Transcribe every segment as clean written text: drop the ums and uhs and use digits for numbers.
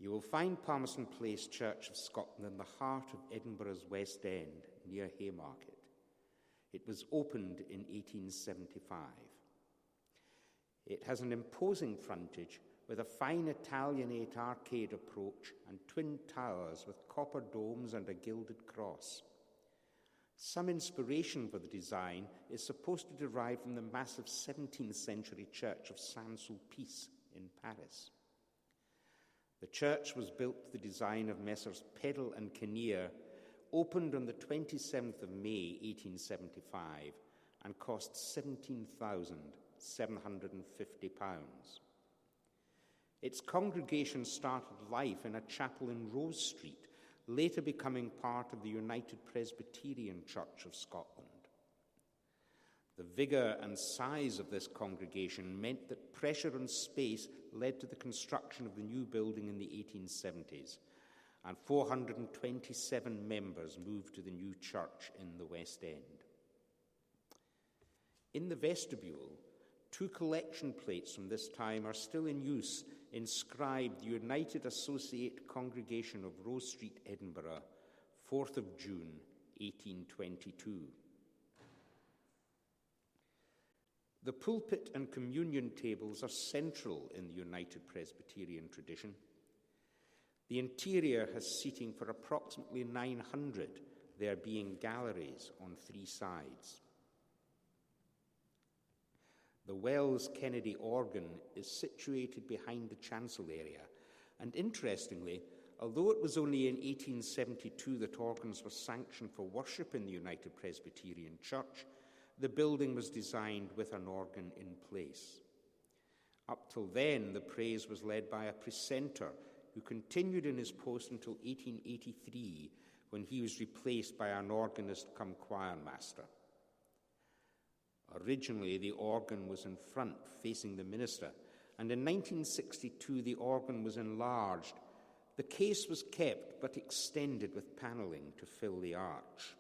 You will find Palmerston Place Church of Scotland in the heart of Edinburgh's West End, near Haymarket. It was opened in 1875. It has an imposing frontage with a fine Italianate arcade approach and twin towers with copper domes and a gilded cross. Some inspiration for the design is supposed to derive from the massive 17th century church of Saint-Sulpice in Paris. The church was built to the design of Messrs. Peddle and Kinnear, opened on the 27th of May 1875, and cost £17,750. Its congregation started life in a chapel in Rose Street, later becoming part of the United Presbyterian Church of Scotland. The vigour and size of this congregation meant that pressure on space led to the construction of the new building in the 1870s, and 427 members moved to the new church in the West End. In the vestibule, 2 collection plates from this time are still in use, inscribed United Associate Congregation of Rose Street, Edinburgh, 4th of June, 1822. The pulpit and communion tables are central in the United Presbyterian tradition. The interior has seating for approximately 900, there being galleries on 3 sides. The Wells Kennedy organ is situated behind the chancel area, and interestingly, although it was only in 1872 that organs were sanctioned for worship in the United Presbyterian Church, the building was designed with an organ in place. Up till then, the praise was led by a precentor who continued in his post until 1883, when he was replaced by an organist cum choir master. Originally, the organ was in front, facing the minister, and in 1962 the organ was enlarged. The case was kept, but extended with panelling to fill the arch.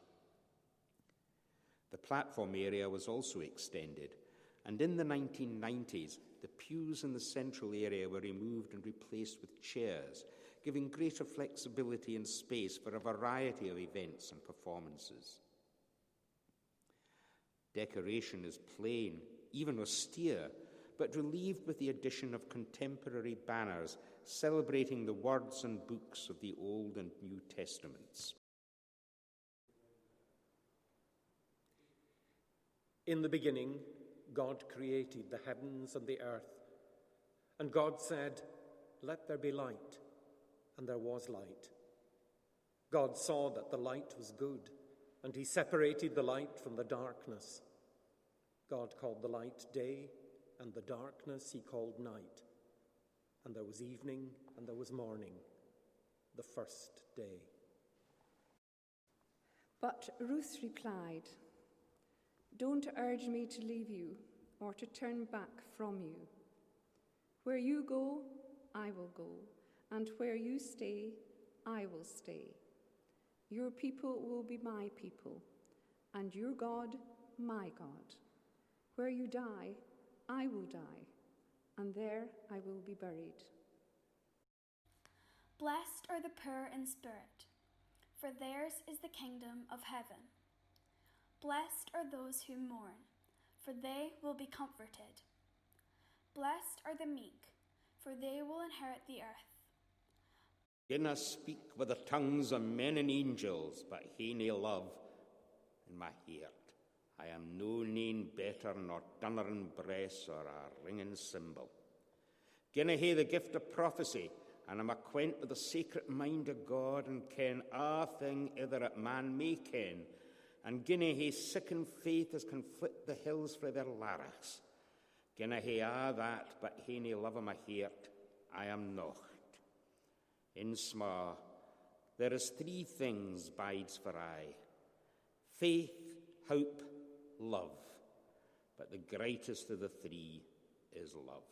The platform area was also extended, and in the 1990s, the pews in the central area were removed and replaced with chairs, giving greater flexibility and space for a variety of events and performances. Decoration is plain, even austere, but relieved with the addition of contemporary banners celebrating the words and books of the Old and New Testaments. In the beginning, God created the heavens and the earth. And God said, "Let there be light," and there was light. God saw that the light was good, and he separated the light from the darkness. God called the light day, and the darkness he called night. And there was evening, and there was morning, the first day. But Ruth replied, "Don't urge me to leave you or to turn back from you. Where you go, I will go, and where you stay, I will stay. Your people will be my people, and your God, my God. Where you die, I will die, and there I will be buried." Blessed are the poor in spirit, for theirs is the kingdom of heaven. Blessed are those who mourn, for they will be comforted. Blessed are the meek, for they will inherit the earth. Dinna speak with the tongues of men and angels, but hae nae love in my heart. I am no nane better nor dunnerin bress or a ringing cymbal. Ginna hae the gift of prophecy, and am acquaint with the sacred mind of God, and ken a thing either that man may ken, and ginna hae siccan faith as can flit the hills frae their larachs. Ginna hae a' that, but hae nae love in my heart, I am nocht. In sma, there is 3 things bides for aye: faith, hope, love. But the greatest of the 3 is love.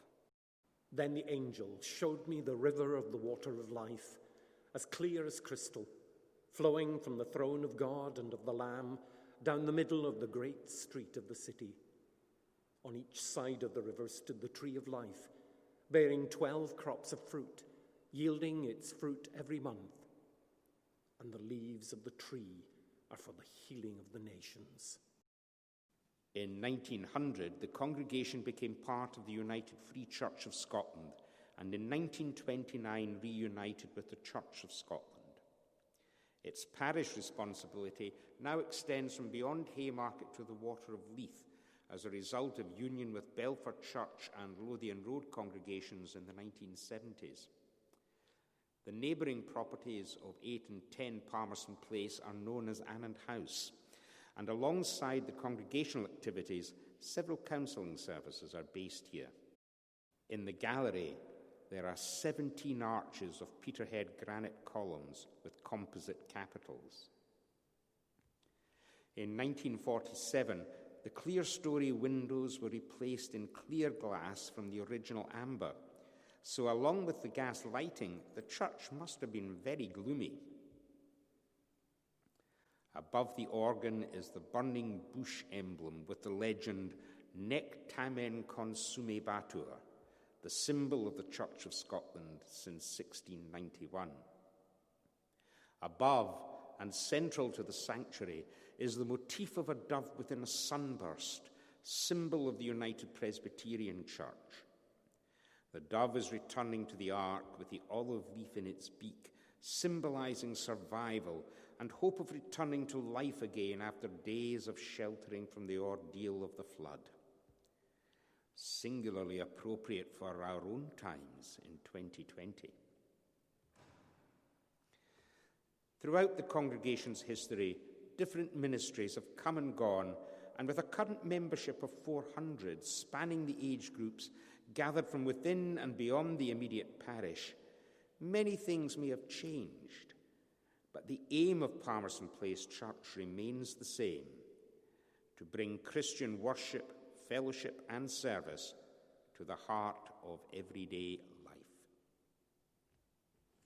Then the angel showed me the river of the water of life, as clear as crystal, flowing from the throne of God and of the Lamb down the middle of the great street of the city. On each side of the river stood the tree of life, bearing 12 crops of fruit, yielding its fruit every month, and the leaves of the tree are for the healing of the nations. In 1900, the congregation became part of the United Free Church of Scotland, and in 1929 reunited with the Church of Scotland. Its parish responsibility now extends from beyond Haymarket to the Water of Leith as a result of union with Belford Church and Lothian Road congregations in the 1970s. The neighbouring properties of 8 and 10 Palmerston Place are known as Annand House, and alongside the congregational activities, several counselling services are based here. In the gallery, there are 17 arches of Peterhead granite columns with composite capitals. In 1947, the clerestory windows were replaced in clear glass from the original amber, so along with the gas lighting, the church must have been very gloomy. Above the organ is the burning bush emblem with the legend, Nec tamen consumebatur, the symbol of the Church of Scotland since 1691. Above and central to the sanctuary is the motif of a dove within a sunburst, symbol of the United Presbyterian Church. The dove is returning to the ark with the olive leaf in its beak, symbolizing survival and hope of returning to life again after days of sheltering from the ordeal of the flood. Singularly appropriate for our own times in 2020. Throughout the congregation's history, different ministries have come and gone, and with a current membership of 400 spanning the age groups gathered from within and beyond the immediate parish, many things may have changed, but the aim of Palmerston Place Church remains the same: to bring Christian worship, fellowship and service to the heart of everyday